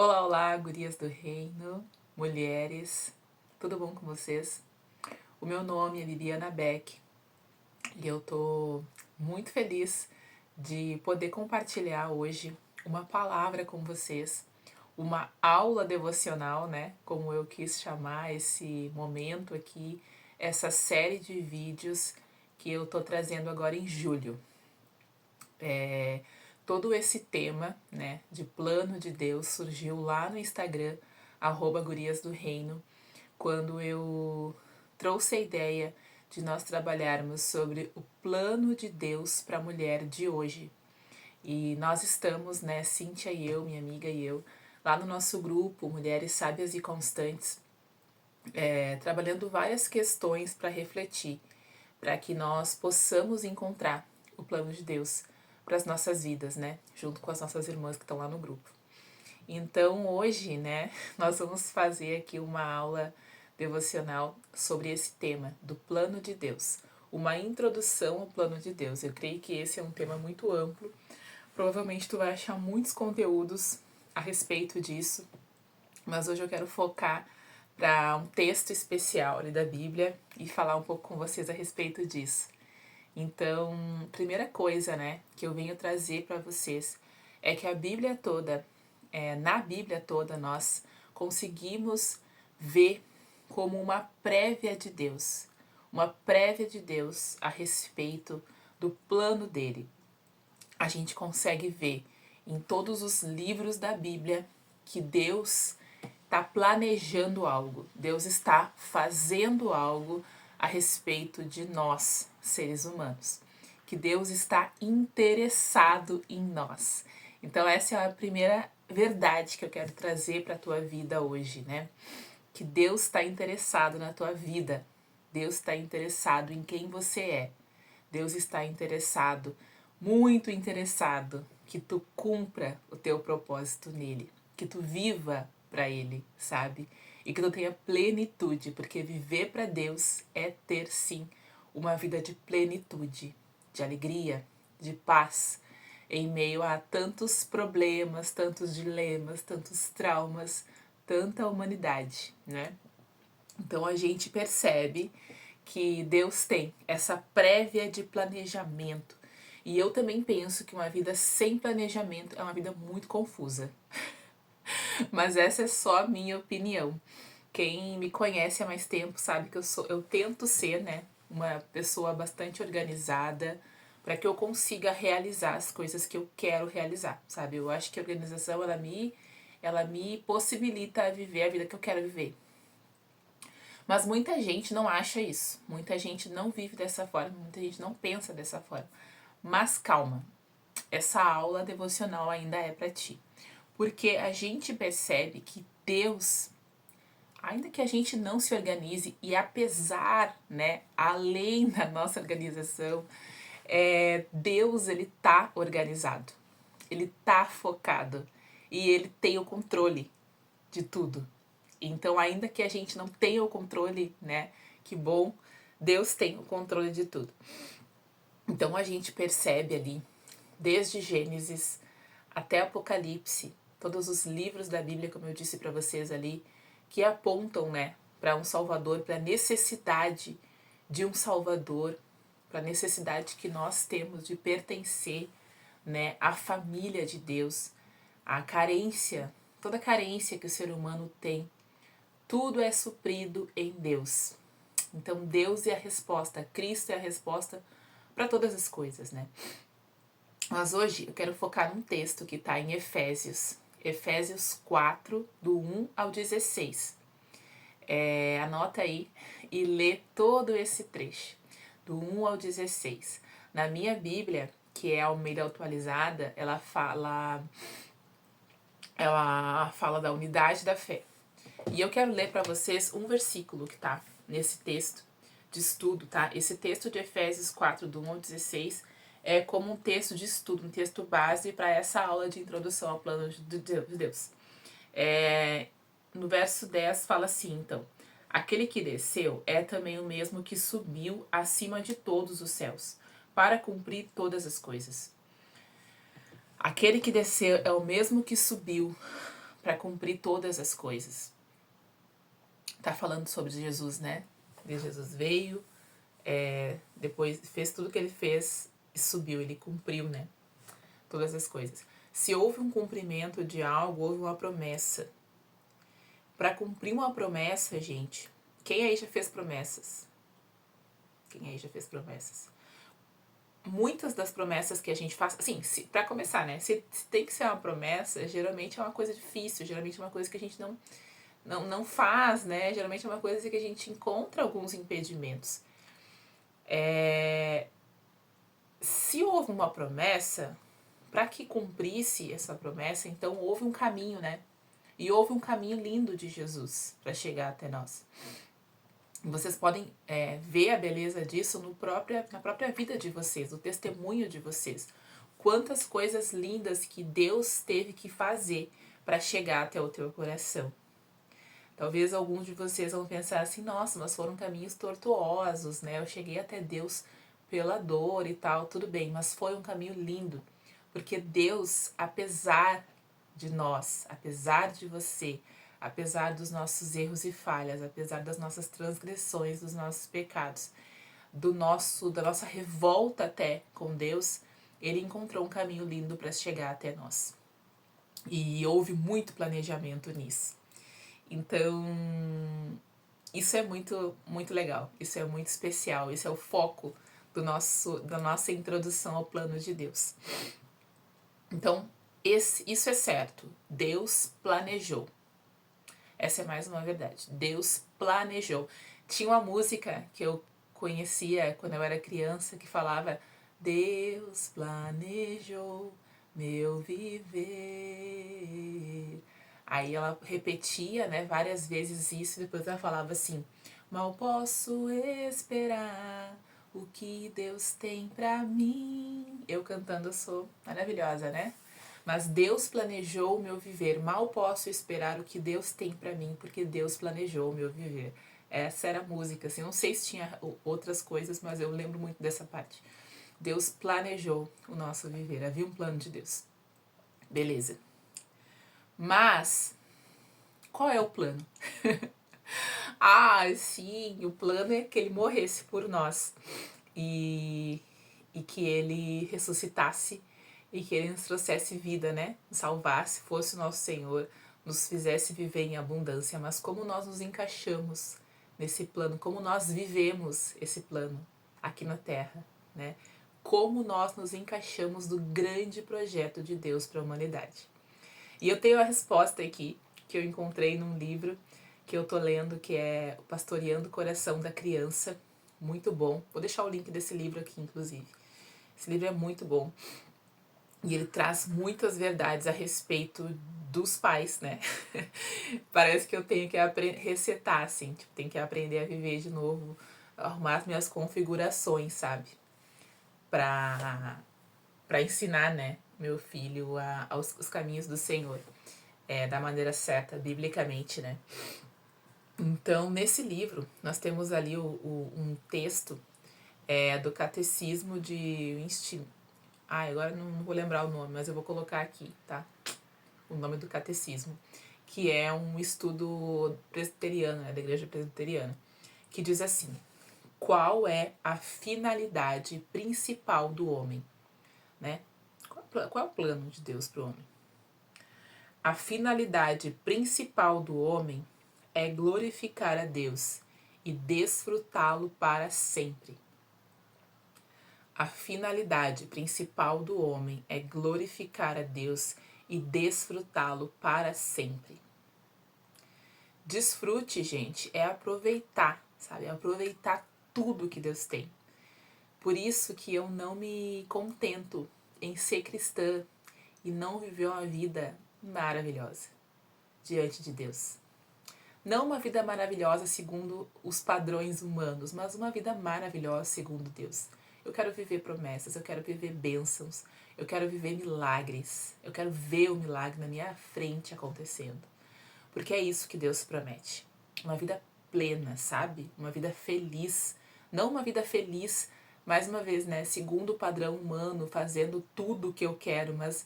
Olá, olá, gurias do reino, mulheres, tudo bom com vocês? O meu nome é Liliana Beck e eu tô muito feliz de poder compartilhar hoje uma palavra com vocês, uma aula devocional, né? Como eu quis chamar esse momento aqui, essa série de vídeos que eu tô trazendo agora em julho. Todo esse tema, né, de plano de Deus surgiu lá no Instagram, @gurias do reino, quando eu trouxe a ideia de nós trabalharmos sobre o plano de Deus para a mulher de hoje. E nós estamos, né, Cíntia e eu, minha amiga e eu, lá no nosso grupo Mulheres Sábias e Constantes, trabalhando várias questões para refletir, para que nós possamos encontrar o plano de Deus para as nossas vidas, né? Junto com as nossas irmãs que estão lá no grupo. Então hoje, né, nós vamos fazer aqui uma aula devocional sobre esse tema do plano de Deus. Uma introdução ao plano de Deus. Eu creio que esse é um tema muito amplo. Provavelmente tu vai achar muitos conteúdos a respeito disso, mas hoje eu quero focar para um texto especial ali da Bíblia e falar um pouco com vocês a respeito disso. Então, primeira coisa, né, que eu venho trazer para vocês é que a Bíblia toda, na Bíblia toda, nós conseguimos ver como uma prévia de Deus, uma prévia de Deus a respeito do plano dele. A gente consegue ver em todos os livros da Bíblia que Deus está planejando algo, Deus está fazendo algo a respeito de nós, seres humanos, que Deus está interessado em nós. Então essa é a primeira verdade que eu quero trazer para a tua vida hoje, né? Que Deus está interessado na tua vida, Deus está interessado em quem você é, Deus está interessado, muito interessado, que tu cumpra o teu propósito nele, que tu viva para ele, sabe? E que tu tenha plenitude, porque viver para Deus é ter sim uma vida de plenitude, de alegria, de paz, em meio a tantos problemas, tantos dilemas, tantos traumas, tanta humanidade, né? Então a gente percebe que Deus tem essa prévia de planejamento. E eu também penso que uma vida sem planejamento é uma vida muito confusa. Mas essa é só a minha opinião. Quem me conhece há mais tempo sabe que eu tento ser, né, uma pessoa bastante organizada para que eu consiga realizar as coisas que eu quero realizar, sabe? Eu acho que a organização ela me possibilita viver a vida que eu quero viver. Mas muita gente não acha isso. Muita gente não vive dessa forma, muita gente não pensa dessa forma. Mas calma, essa aula devocional ainda é para ti. Porque a gente percebe que Deus, ainda que a gente não se organize, e apesar, né, além da nossa organização, Deus, ele tá organizado, ele tá focado e ele tem o controle de tudo. Então, ainda que a gente não tenha o controle, né, que bom, Deus tem o controle de tudo. Então, a gente percebe ali, desde Gênesis até Apocalipse, todos os livros da Bíblia, como eu disse para vocês ali, que apontam, né, para um Salvador, para a necessidade de um Salvador, para a necessidade que nós temos de pertencer, né, à família de Deus, a carência, toda a carência que o ser humano tem, tudo é suprido em Deus. Então Deus é a resposta, Cristo é a resposta para todas as coisas, né? Mas hoje eu quero focar num texto que está em Efésios, Efésios 4, do 1 ao 16. Anota aí e lê todo esse trecho, do 1 ao 16. Na minha Bíblia, que é a Almeida Atualizada, ela fala da unidade da fé. E eu quero ler para vocês um versículo que está nesse texto de estudo, tá? Esse texto de Efésios 4, do 1 ao 16, é como um texto de estudo, um texto base para essa aula de introdução ao plano de Deus. No verso 10 fala assim, então: aquele que desceu é também o mesmo que subiu acima de todos os céus, para cumprir todas as coisas. Aquele que desceu é o mesmo que subiu para cumprir todas as coisas. Tá falando sobre Jesus, né? Jesus veio, depois fez tudo que ele fez e subiu, ele cumpriu, né? Todas as coisas. Se houve um cumprimento de algo, houve uma promessa. Para cumprir uma promessa, gente, quem aí já fez promessas? Quem aí já fez promessas? Muitas das promessas que a gente faz, assim, para começar, né? Se tem que ser uma promessa, geralmente é uma coisa difícil, geralmente é uma coisa que a gente não faz, né? Geralmente é uma coisa que a gente encontra alguns impedimentos. Se houve uma promessa, para que cumprisse essa promessa, então houve um caminho, né? E houve um caminho lindo de Jesus para chegar até nós. Vocês podem ver a beleza disso na própria vida de vocês, no testemunho de vocês. Quantas coisas lindas que Deus teve que fazer para chegar até o teu coração. Talvez alguns de vocês vão pensar assim, nossa, mas foram caminhos tortuosos, né? Eu cheguei até Deus pela dor e tal, tudo bem, mas foi um caminho lindo. Porque Deus, apesar de nós, apesar de você, apesar dos nossos erros e falhas, apesar das nossas transgressões, dos nossos pecados, da nossa revolta até com Deus, ele encontrou um caminho lindo para chegar até nós. E houve muito planejamento nisso. Então, isso é muito, muito legal, isso é muito especial, isso é o foco da nossa introdução ao plano de Deus. Então, isso é certo, Deus planejou. Essa é mais uma verdade, Deus planejou. Tinha uma música que eu conhecia quando eu era criança que falava: Deus planejou meu viver. Aí ela repetia, né, várias vezes isso, e depois ela falava assim: mal posso esperar o que Deus tem pra mim. Eu cantando eu sou maravilhosa, né? Mas Deus planejou o meu viver. Mal posso esperar o que Deus tem pra mim, porque Deus planejou o meu viver. Essa era a música, assim, não sei se tinha outras coisas, mas eu lembro muito dessa parte. Deus planejou o nosso viver, havia um plano de Deus. Beleza. Mas, qual é o plano? Sim, o plano é que ele morresse por nós e que ele ressuscitasse e que ele nos trouxesse vida, né? Nos salvasse, fosse o nosso Senhor, nos fizesse viver em abundância. Mas como nós nos encaixamos nesse plano, como nós vivemos esse plano aqui na Terra, né? Como nós nos encaixamos no grande projeto de Deus para a humanidade. E eu tenho a resposta aqui, que eu encontrei num livro que eu tô lendo, que é o Pastoreando o Coração da Criança. Muito bom. Vou deixar o link desse livro aqui, inclusive. Esse livro é muito bom. E ele traz muitas verdades a respeito dos pais, né? Parece que eu tenho que resetar, assim. Tipo, tenho que aprender a viver de novo, arrumar as minhas configurações, sabe? Pra ensinar, né, meu filho os caminhos do Senhor. Da maneira certa, biblicamente, né? Então, nesse livro, nós temos ali um texto do Catecismo de Winston. Agora não vou lembrar o nome, mas eu vou colocar aqui, tá? O nome do Catecismo, que é um estudo presbiteriano, né, da Igreja Presbiteriana, que diz assim: qual é a finalidade principal do homem? Né? Qual é o plano de Deus para o homem? A finalidade principal do homem é glorificar a Deus e desfrutá-lo para sempre. A finalidade principal do homem é glorificar a Deus e desfrutá-lo para sempre. Desfrute, gente, é aproveitar, sabe? É aproveitar tudo que Deus tem. Por isso que eu não me contento em ser cristã e não viver uma vida maravilhosa diante de Deus. Não uma vida maravilhosa segundo os padrões humanos, mas uma vida maravilhosa segundo Deus. Eu quero viver promessas, eu quero viver bênçãos, eu quero viver milagres, eu quero ver o milagre na minha frente acontecendo. Porque é isso que Deus promete. Uma vida plena, sabe? Uma vida feliz. Não uma vida feliz, mais uma vez, né? Segundo o padrão humano, fazendo tudo o que eu quero, mas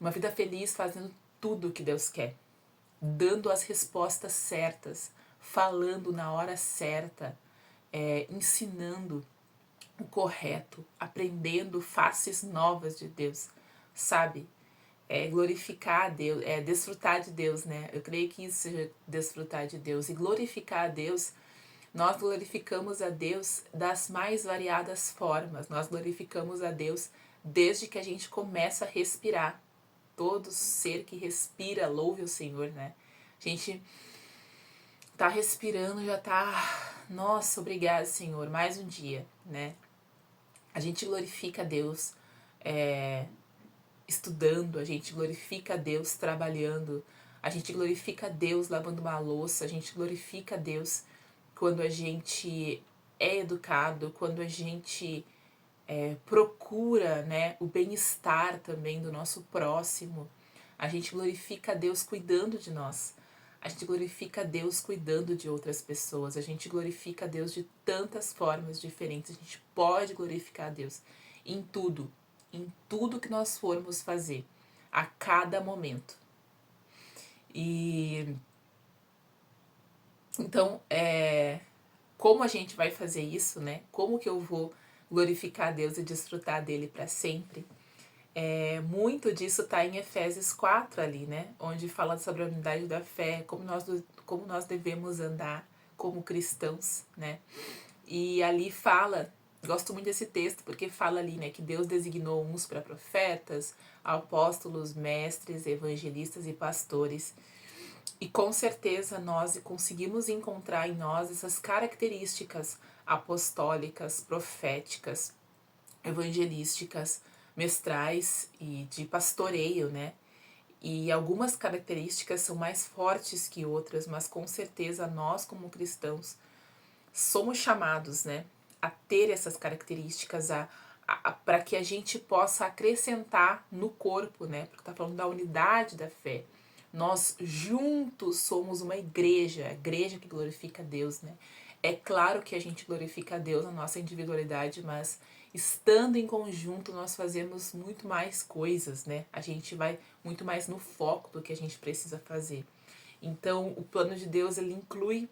uma vida feliz fazendo tudo o que Deus quer. dando as respostas certas, falando na hora certa, ensinando o correto, aprendendo faces novas de Deus, sabe? Glorificar a Deus, desfrutar de Deus, né? Eu creio que isso seja desfrutar de Deus. E glorificar a Deus, nós glorificamos a Deus das mais variadas formas. Nós glorificamos a Deus desde que a gente começa a respirar. Todo ser que respira, louve o Senhor, né? A gente tá respirando, já tá... Nossa, obrigada, Senhor, mais um dia, né? A gente glorifica a Deus estudando, a gente glorifica a Deus trabalhando, a gente glorifica a Deus lavando uma louça, a gente glorifica a Deus quando a gente é educado, quando a gente procura, né, o bem-estar também do nosso próximo. A gente glorifica a Deus cuidando de nós. A gente glorifica a Deus cuidando de outras pessoas. A gente glorifica a Deus de tantas formas diferentes. A gente pode glorificar a Deus em tudo que nós formos fazer, a cada momento. E então, como a gente vai fazer isso, né? Como que eu vou glorificar a Deus e desfrutar dele para sempre? Muito disso está em Efésios 4 ali, né? Onde fala sobre a unidade da fé, como nós devemos andar como cristãos, né? E ali fala, gosto muito desse texto, porque fala ali, né, que Deus designou uns para profetas, apóstolos, mestres, evangelistas e pastores. E com certeza nós conseguimos encontrar em nós essas características apostólicas, proféticas, evangelísticas, mestrais e de pastoreio, né? E algumas características são mais fortes que outras, mas com certeza nós como cristãos somos chamados, né, a ter essas características, para que a gente possa acrescentar no corpo, né? Porque está falando da unidade da fé. Nós juntos somos uma igreja, a igreja que glorifica a Deus, né? É claro que a gente glorifica a Deus na nossa individualidade, mas estando em conjunto nós fazemos muito mais coisas, né? A gente vai muito mais no foco do que a gente precisa fazer. Então, o plano de Deus, ele inclui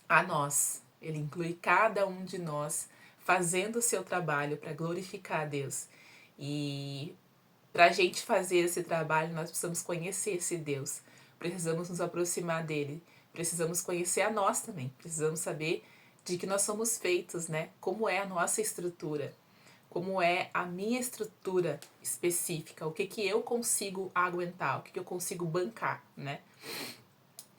a nós, ele inclui cada um de nós fazendo o seu trabalho para glorificar a Deus. E para a gente fazer esse trabalho, nós precisamos conhecer esse Deus, precisamos nos aproximar dele, precisamos conhecer a nós também, precisamos saber de que nós somos feitos, né? Como é a nossa estrutura, como é a minha estrutura específica, o que que eu consigo aguentar, o que que eu consigo bancar, né?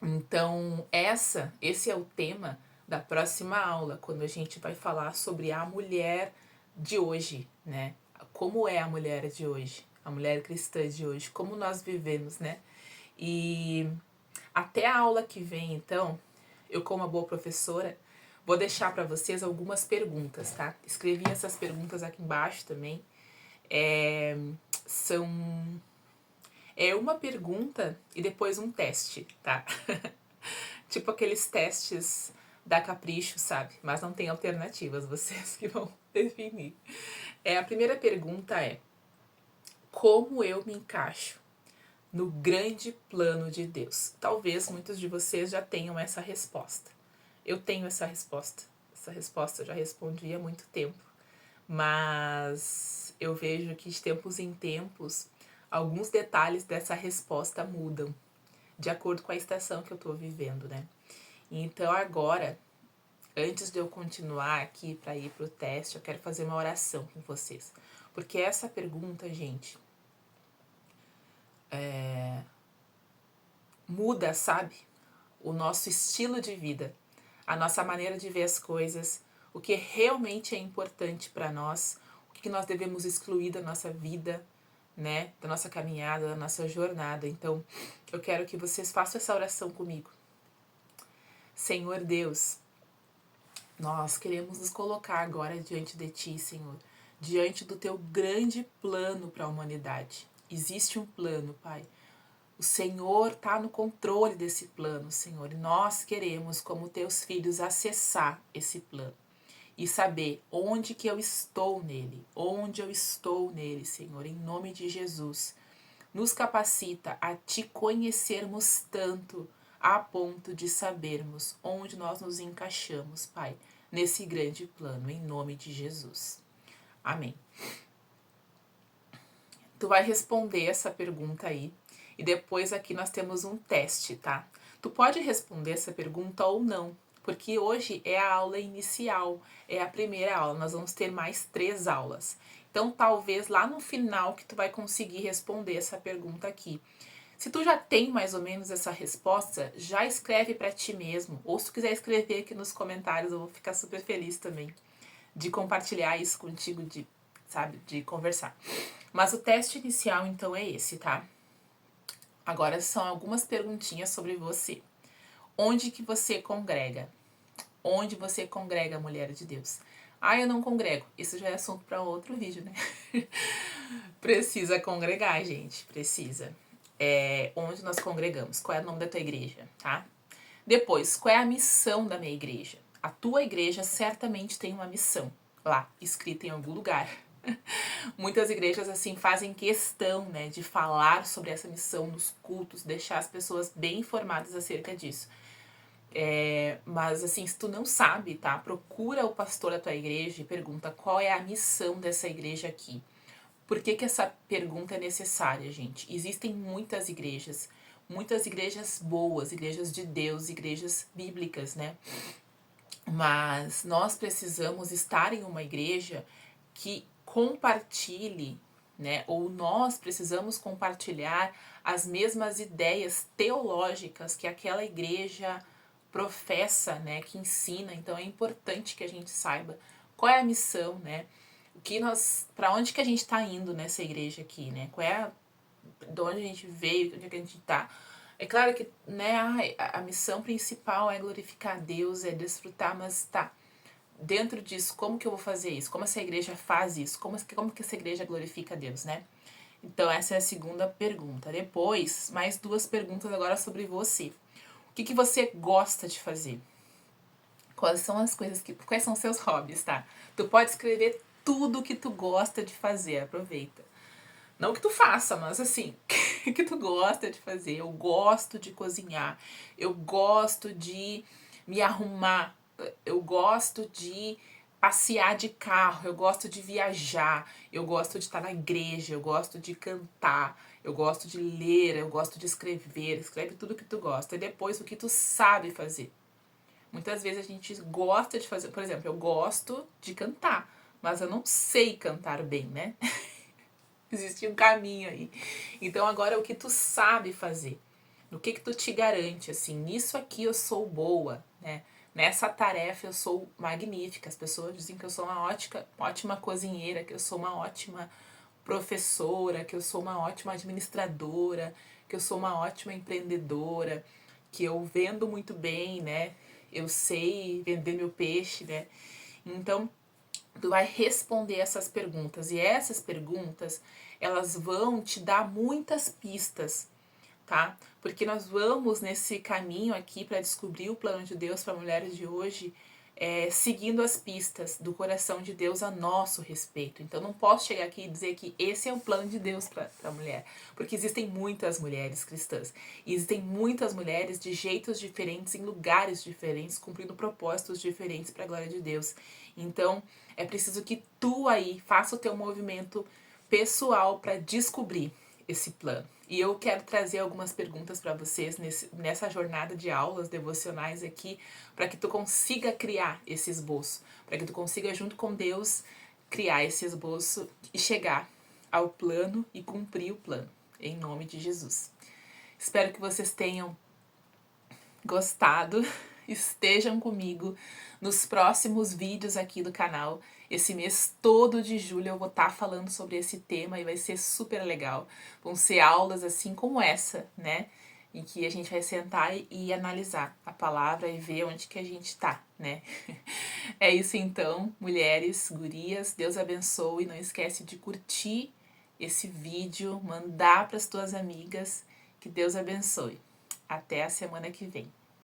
Então, esse é o tema da próxima aula, quando a gente vai falar sobre a mulher de hoje, né? Como é a mulher de hoje, a mulher cristã de hoje, como nós vivemos, né? E até a aula que vem, então, eu como uma boa professora, vou deixar para vocês algumas perguntas, tá? Escrevi essas perguntas aqui embaixo também. São uma pergunta e depois um teste, tá? Tipo aqueles testes da Capricho, sabe? Mas não tem alternativas, vocês que vão definir. A primeira pergunta é: como eu me encaixo no grande plano de Deus? Talvez muitos de vocês já tenham essa resposta. Eu tenho essa resposta. Essa resposta eu já respondi há muito tempo. Mas eu vejo que de tempos em tempos, alguns detalhes dessa resposta mudam, de acordo com a estação que eu estou vivendo, né? Então agora, antes de eu continuar aqui para ir para o teste, eu quero fazer uma oração com vocês. Porque essa pergunta, gente, muda, sabe? O nosso estilo de vida, a nossa maneira de ver as coisas, o que realmente é importante para nós, o que nós devemos excluir da nossa vida, né? Da nossa caminhada, da nossa jornada. Então, eu quero que vocês façam essa oração comigo. Senhor Deus, nós queremos nos colocar agora diante de Ti, Senhor, diante do Teu grande plano para a humanidade. Existe um plano, Pai. O Senhor está no controle desse plano, Senhor, e nós queremos, como Teus filhos, acessar esse plano e saber onde que eu estou nele, Senhor, em nome de Jesus. nos capacita a te conhecermos tanto a ponto de sabermos onde nós nos encaixamos, Pai, nesse grande plano, em nome de Jesus. Amém. Tu vai responder essa pergunta aí e depois aqui nós temos um teste, tá? Tu pode responder essa pergunta ou não, porque hoje é a aula inicial, é a primeira aula, nós vamos ter mais 3 aulas. Então, talvez lá no final que tu vai conseguir responder essa pergunta aqui. Se tu já tem mais ou menos essa resposta, já escreve para ti mesmo. Ou se tu quiser escrever aqui nos comentários, eu vou ficar super feliz também de compartilhar isso contigo, de conversar. Mas o teste inicial, então, é esse, tá? Agora são algumas perguntinhas sobre você. Onde que você congrega? Onde você congrega, mulher de Deus? Ah, eu não congrego. Isso já é assunto para outro vídeo, né? Precisa congregar, gente. Precisa. Onde nós congregamos? Qual é o nome da tua igreja, tá? Depois, qual é a missão da minha igreja? A tua igreja certamente tem uma missão lá, escrita em algum lugar. Muitas igrejas, assim, fazem questão, né, de falar sobre essa missão nos cultos, deixar as pessoas bem informadas acerca disso. Mas, assim, se tu não sabe, tá, procura o pastor da tua igreja e pergunta qual é a missão dessa igreja aqui. Por que essa pergunta é necessária, gente? Existem muitas igrejas boas, igrejas de Deus, igrejas bíblicas, né? Mas nós precisamos estar em uma igreja que compartilhe, né? Ou nós precisamos compartilhar as mesmas ideias teológicas que aquela igreja professa, né? Que ensina. Então é importante que a gente saiba qual é a missão, né? Para onde que a gente está indo nessa igreja aqui, né? De onde a gente veio, onde é que a gente está. É claro que, né, a missão principal é glorificar a Deus, é desfrutar, mas tá, dentro disso, como que eu vou fazer isso? Como essa igreja faz isso? Como que essa igreja glorifica a Deus, né? Então, essa é a segunda pergunta. Depois, mais 2 perguntas agora sobre você. O que você gosta de fazer? Quais são as coisas quais são os seus hobbies, tá? Tu pode escrever tudo que tu gosta de fazer, aproveita. Não que tu faça, mas assim, que tu gosta de fazer. Eu gosto de cozinhar, eu gosto de me arrumar, eu gosto de passear de carro, eu gosto de viajar, eu gosto de estar na igreja, eu gosto de cantar, eu gosto de ler, eu gosto de escrever. Escreve tudo que tu gosta e depois o que tu sabe fazer. Muitas vezes a gente gosta de fazer, por exemplo, eu gosto de cantar, mas eu não sei cantar bem, né? Existe um caminho aí. Então agora o que tu sabe fazer? No que tu te garante, assim, nisso aqui eu sou boa, né? Nessa tarefa eu sou magnífica. As pessoas dizem que eu sou uma ótima cozinheira, que eu sou uma ótima professora, que eu sou uma ótima administradora, que eu sou uma ótima empreendedora, que eu vendo muito bem, né? Eu sei vender meu peixe, né? Então, tu vai responder essas perguntas e essas perguntas, elas vão te dar muitas pistas, tá? Porque nós vamos nesse caminho aqui para descobrir o plano de Deus para mulheres de hoje, seguindo as pistas do coração de Deus a nosso respeito. Então não posso chegar aqui e dizer que esse é o plano de Deus para a mulher, porque existem muitas mulheres cristãs, e existem muitas mulheres de jeitos diferentes, em lugares diferentes, cumprindo propósitos diferentes para a glória de Deus. Então é preciso que tu aí faça o teu movimento pessoal para descobrir esse plano. E eu quero trazer algumas perguntas para vocês nessa jornada de aulas devocionais aqui, para que tu consiga criar esse esboço, para que tu consiga, junto com Deus, criar esse esboço e chegar ao plano e cumprir o plano, em nome de Jesus. Espero que vocês tenham gostado, estejam comigo nos próximos vídeos aqui do canal. Esse mês todo de julho eu vou estar falando sobre esse tema e vai ser super legal. Vão ser aulas assim como essa, né? Em que a gente vai sentar e analisar a palavra e ver onde que a gente tá, né? É isso então, mulheres, gurias, Deus abençoe. Não esquece de curtir esse vídeo, mandar para as tuas amigas. Que Deus abençoe. Até a semana que vem.